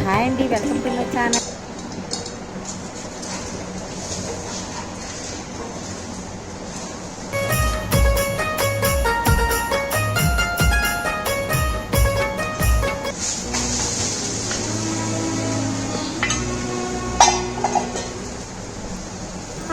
Hi అండి, welcome to my channel.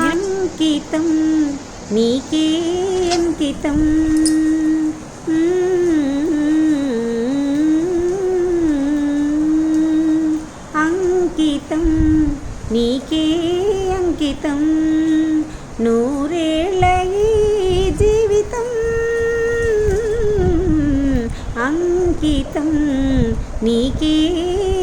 అంకితం నీకే అంకితం, అంకితం నీకే అంకితం, నూరేళ్ళ ఈ జీవితం అంకితం నీకే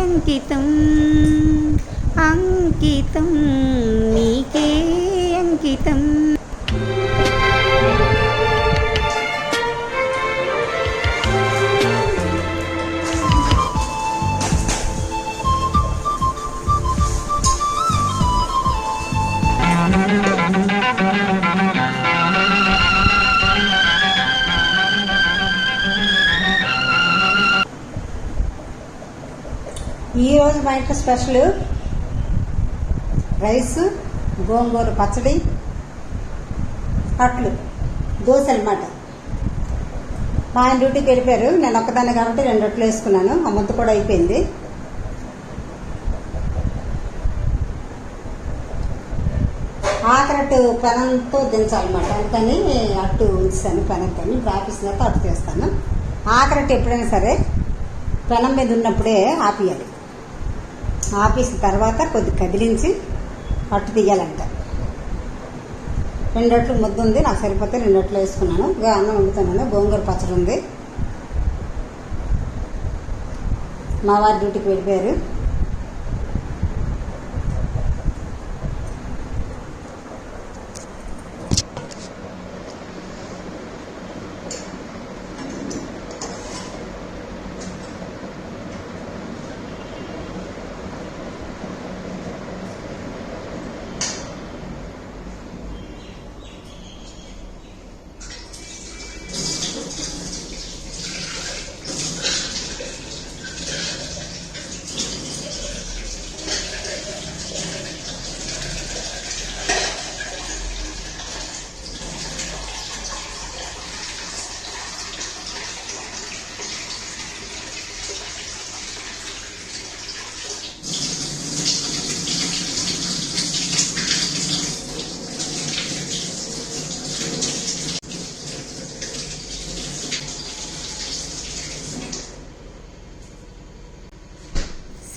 అంకితం, అంకితం నీకే అంకితం. ఈరోజు మా ఇంట్లో స్పెషల్ రైస్, గోంగూర పచ్చడి, అట్లు, దోశ అనమాట. మా ఆయన డ్యూటీకి వెళ్ళిపోయారు. నేను ఒక్కదాన్ని కాబట్టి 2 అట్లు వేసుకున్నాను. ఆ ముద్ద కూడా అయిపోయింది. ఆఖరట్టు పెనంతో దించాలన్నమాట. అందుకని అట్టు ఉంచాను పెనంతో. ఇప్పుడు ఆఫీస్ తర్వాత అట్టు చేస్తాను. ఆఖరట్టు ఎప్పుడైనా సరే పెనం మీద ఉన్నప్పుడే ఆపియాలి. ఆపేసిన తర్వాత కొద్ది కదిలించి అట్టు తీయాలంట. 2 అట్లు ముద్ద ఉంది, నాకు సరిపోతే 2 అట్లు వేసుకున్నాను. ఇంకా అన్నం వండుతున్నాను. గోంగూర పచ్చడి ఉంది. మా వారి డ్యూటీకి వెళ్ళిపోయారు.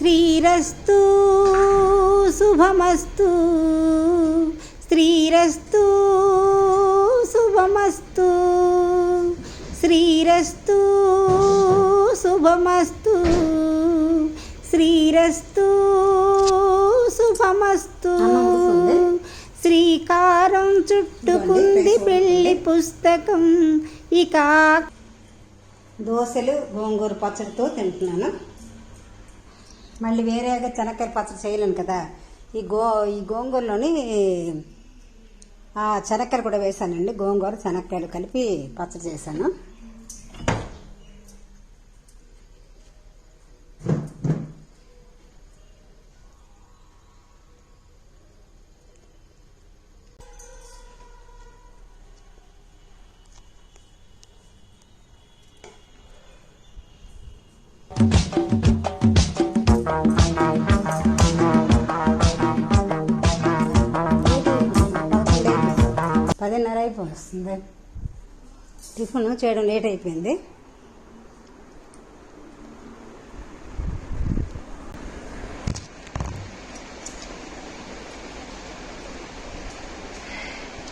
శ్రీరస్తు శుభమస్తు, శ్రీరస్తు శుభమస్తు, శ్రీరస్తు శుభమస్తు, శ్రీరస్తు శుభమస్తు. శ్రీకారం చుట్టుకుంది పెళ్లి పుస్తకం. ఇక దోశలు గోంగూర పచ్చడితో తింటున్నాను. మళ్ళీ వేరేగా శనక్కాయ పచ్చడి చేయలేను కదా. ఈ గోంగూరలోని శనక్కాయలు కూడా వేసానండి. గోంగూర శనక్కాయలు కలిపి పచ్చడి చేశాను. పదిన్నర అయిపోతుంది. టిఫిన్ చేయడం లేట్ అయిపోయింది.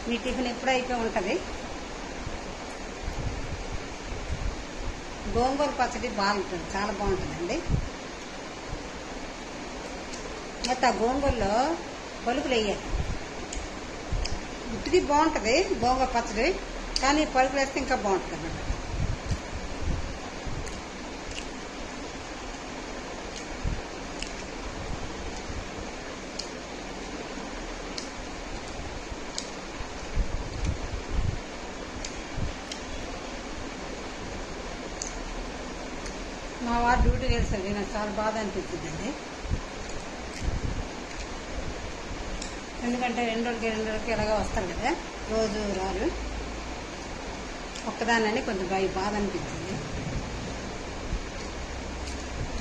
మీ టిఫిన్ ఎప్పుడు అయిపోయి ఉంటుంది. గోంగూర పచ్చడి బాగుంటుంది, చాలా బాగుంటుందండి. అయితే ఆ గోంగూరలో పలుకులు వేయాలి. ఉట్టిది బాగుంటుంది గోంగూర పచ్చడి, కానీ పలుకులు వేస్తే ఇంకా బాగుంటుంది అన్నమాట. మా వాడు డ్యూటీకి వెళ్తుంది, నాకు చాలా బాధ అనిపిస్తుందండి. ఎందుకంటే 2 రోజులకి ఎలాగో వస్తారు కదా, రోజు రారు. ఒక్కదానని కొంచెం బాధ అనిపించింది.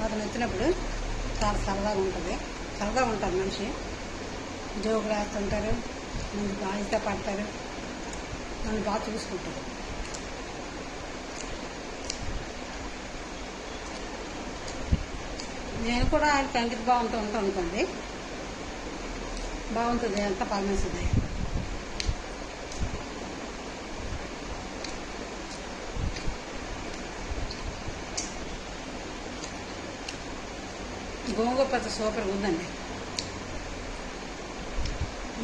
అతను వచ్చినప్పుడు చాలా సరదాగా ఉంటుంది, సరదాగా ఉంటారు మనిషి. జోకులు వేస్తుంటారు, మంచి బాగా ఇష్టపడతారు, నన్ను బాగా చూసుకుంటారు. నేను కూడా ఆయనకి అంకిత బాగుంటూ ఉంటాను అనుకోండి, బాగుంటుంది అంతా పరమేశ్వరుడే. గోంగూర పచ్చడి సూపర్గా ఉందండి.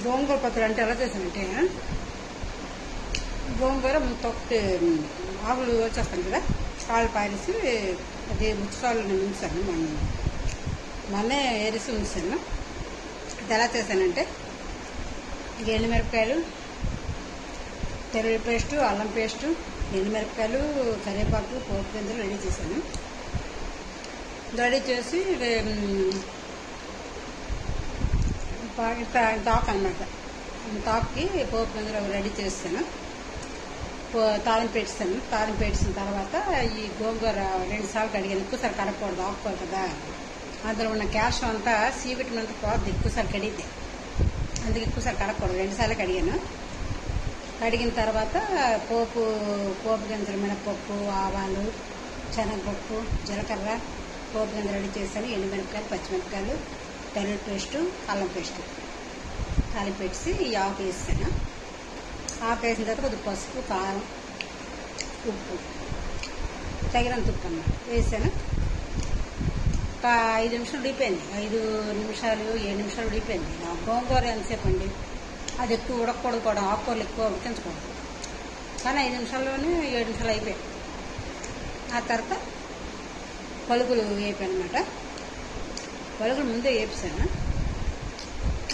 గోంగూర పచ్చడి అంటే ఎలా చేశానంటే, గోంగూర తొక్కి ఆకులు వచ్చేస్తాను కదా, కాళ్ళు పారేసి అది ముచ్చుకాళ్ళు నేను ఉంచాను, మొన్నే ఏరిసి ఉంచాను. అది ఎలా చేశానంటే, ఎండుమిరపకాయలు, తెల్లుల్లి పేస్టు, అల్లం పేస్టు, ఎండుమిరపకాయలు, కరివేపాకు, పోపు గింజలు రెడీ చేశాను. రెడీ చేసి తాకు అనమాట, తాకుకి పోపు గింజలు రెడీ చేస్తాను. తాలింపు పెట్టిస్తాను. తాలింపు పెట్టిన తర్వాత ఈ గోంగూర 2 సార్లు కడిగాను. ఎక్కువసారి కడగకూడదు, ఆకుకూర కదా, అందులో ఉన్న క్యాల్షియం అంతా సి విటమిన్ అంతా పోద్ది ఎక్కువసారి కడిగితే, అందుకే ఎక్కువసారి కడగకూడదు. 2 సార్లు కడిగాను. కడిగిన తర్వాత పోపు గింజలు, మినపప్పు, ఆవాలు, శనగపప్పు, జీలకర్ర, పోపు గింజలు రెడీ చేశాను. ఎండుమిరపకాయలు, పచ్చిమిరపకాయలు, తెల్లుల్లి పేస్టు, అల్లం పేస్టు తాలింపు పెట్టి ఈ ఆకు వేసాను. ఆకు వేసిన తర్వాత కొద్దిగా పసుపు, కారం, ఉప్పు, తగినంత ఉప్పు అన్నమాట వేసాను. ఒక 5 నిమిషాలు ఉడిపోయింది, 5 నిమిషాలు 7 నిమిషాలు ఉడిపోయింది. గోంగూర ఎంతసేపు అండి, అది ఎక్కువ ఉడకకూడదు కూడా, ఆకుకూరలు ఎక్కువ ఉడికించకూడదు. కానీ 5 నిమిషాల్లోనే 7 నిమిషాలు అయిపోయాయి. ఆ తర్వాత పలుకులు వేపాను అనమాట. పలుకులు ముందే వేపిస్తాను.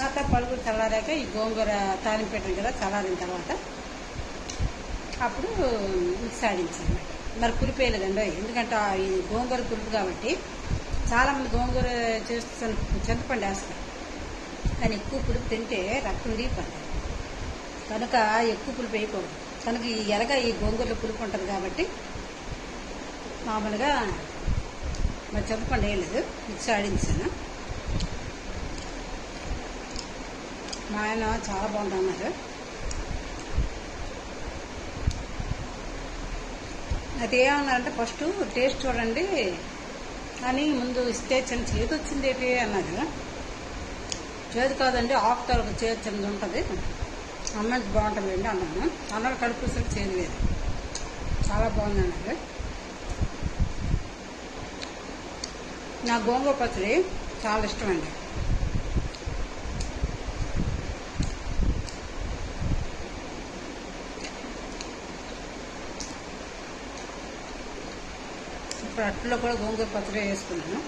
ఆ తర్వాత పలుకులు చల్లారాక ఈ గోంగూర తాలింపు పెట్టాను కదా, చల్లారిన తర్వాత అప్పుడు మిక్స్ ఆడించాను అనమాట. మరి పులుపు వేయలేదండి, ఎందుకంటే ఈ గోంగూర పులుపు కాబట్టి చాలామంది గోంగూర చేస్తే చింతపండు వేస్తారు, కానీ ఎక్కువ పులుపు తింటే రక్తం దిగిపోతుంది, కనుక ఎక్కువ పులుపు వేయకూడదు. కనుక ఈ గోంగూరలో పులుపు ఉంటుంది కాబట్టి మామూలుగా మరి చింతపండు వేయలేదు, మిక్స్ ఆడించాను. మా ఆయన చాలా బాగుందన్నారు. అది ఏమన్నారంటే, ఫస్ట్ టేస్ట్ చూడండి అని ముందు ఇస్తే చిన్న చేతి వచ్చింది ఏంటి అన్నది. చేతి కాదండి, ఆకుతో చేతి చిన్నది ఉంటుంది, అన్నం బాగుంటుందండి అన్నాను. అన్నం కడుపుసరికి చేతి లేదు, చాలా బాగుంది అన్నారు. నా గోంగూర పచ్చడి చాలా ఇష్టమండి. ఇప్పుడు అట్లో కూడా గోంగూర పచ్చడి వేసుకున్నాను.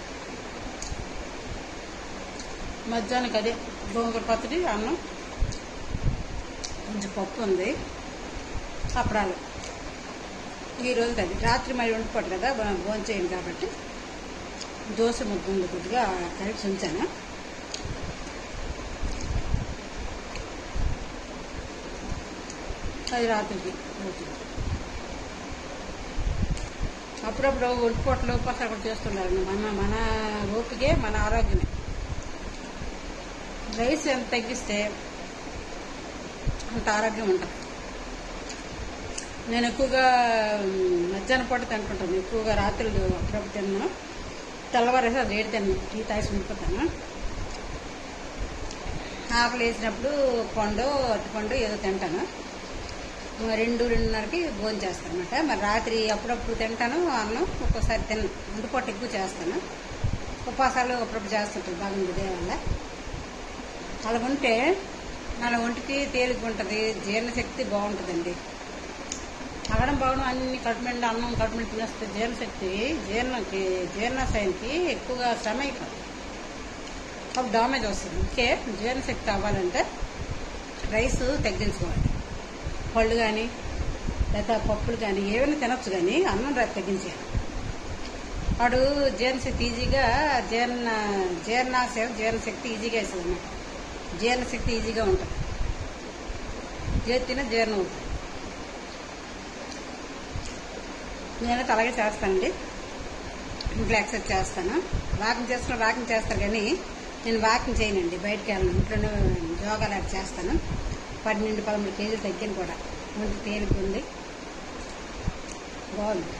మధ్యాహ్నానికి అదే గోంగూర పచ్చడి, అన్నం, కొంచెం పప్పు ఉంది, అప్పడాలు. ఈరోజు అది రాత్రి మరి వండుకోడు కదా, భోజనం చేయండి కాబట్టి దోశ ముద్ద ఉంది, కొద్దిగా కలిపి ఉంచాను. అది రాత్రికి అవుతుంది. అప్పుడప్పుడు ఒంటిపూటలు ఉపవాసాలు కూడా చేస్తున్నారు. మన ఓపికే మన ఆరోగ్యమే. రైస్ ఎంత తగ్గిస్తే అంత ఆరోగ్యం ఉంటుంది. నేను ఎక్కువగా మధ్యాహ్నం పూట తింటుంటాను, ఎక్కువగా రాత్రులు అప్పుడప్పుడు తిన్నాను. తెల్లవారేసి అది వేడి తిన్నాను, టీ తాగి ఉండిపోతాను. ఆకలి వేసినప్పుడు పండు, అరటిపండు ఏదో తింటాను. 2-2:30కి భోజనం చేస్తాను అనమాట. మరి రాత్రి అప్పుడప్పుడు తింటాను అన్నం, ఒక్కోసారి ఒంటిపూట ఎక్కువ చేస్తాను. ఉపవాసాలు అప్పుడప్పుడు చేస్తుంటాను, బాగుంది దేవల్ల. అలా ఉంటే మన ఒంటికి తేలిక ఉంటుంది, జీర్ణశక్తి బాగుంటుందండి. అగడం బాగడం అన్ని కడుపునిండా అన్నం కడుపుని తినేస్తే జీర్ణశక్తి జీర్ణాశయానికి ఎక్కువగా శ్రమ అయిపోతుంది, అప్పుడు డామేజ్ వస్తుంది. ఇంకే జీర్ణశక్తి అవ్వాలంటే రైస్ తగ్గించుకోవాలి. పళ్ళు కానీ లేదా పప్పులు కానీ ఏమైనా తినొచ్చు, కానీ అన్నం తగ్గించేయాలి. వాడు జీర్ణశక్తి ఈజీగా జీర్ణశక్తి ఈజీగా వేస్తుంది అన్నమాట. జీర్ణశక్తి ఈజీగా ఉంటుంది, తిన జీర్ణం అవుతుంది. నేనైతే అలాగే చేస్తానండి. ఇంట్లో ఎక్సర్సైజ్ చేస్తాను, వాకింగ్ చేస్తారు కానీ నేను వాకింగ్ చేయనండి, బయటకు వెళ్ళను, ఇంట్లోనే యోగాలు అలా చేస్తాను. 12-13 కేజీలు తగ్గాను కూడా, ముందు తేలిక ఉంది, బాగుంది.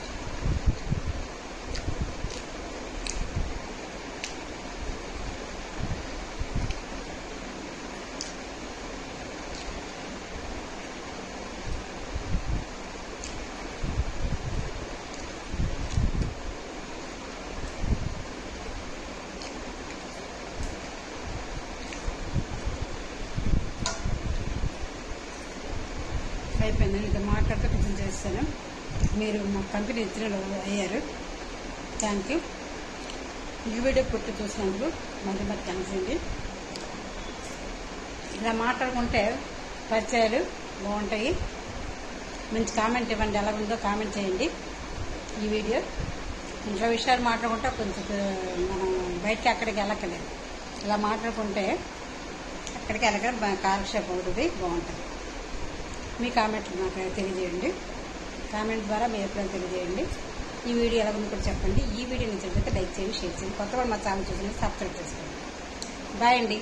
అయిపోయింది. ఇంకా మాట్లాడుతూ టిఫిన్ చేస్తాను. మీరు మా కంపెనీ ఇచ్చిన అయ్యారు, థ్యాంక్ యూ. ఈ వీడియో పూర్తి చూసినందుకు మరి థ్యాంక్స్ అండి. ఇలా మాట్లాడుకుంటే పరిచయాలు బాగుంటాయి. మంచి కామెంట్ ఇవ్వండి, ఎలా ఉందో కామెంట్ చేయండి. ఈ వీడియో ఇంట్లో విషయాలు మాట్లాడుకుంటే కొంచెం మనం బయటికి అక్కడికి వెళ్ళక్కలేదు, ఇలా మాట్లాడుకుంటే అక్కడికి వెళ్ళక కాలక్షేపం అవుతుంది, బాగుంటుంది. మీ కామెంట్లు నాకు తెలియజేయండి, కామెంట్ ద్వారా మీ ఎప్పుడైనా తెలియజేయండి. ఈ వీడియో ఎలా ఉందో కూడా చెప్పండి. ఈ వీడియో నచ్చినట్లయితే లైక్ చేయండి, షేర్ చేయండి. కొత్తగా మా ఛానల్ చూసి సబ్స్క్రైబ్ చేసుకోండి. బాయ్ అండి.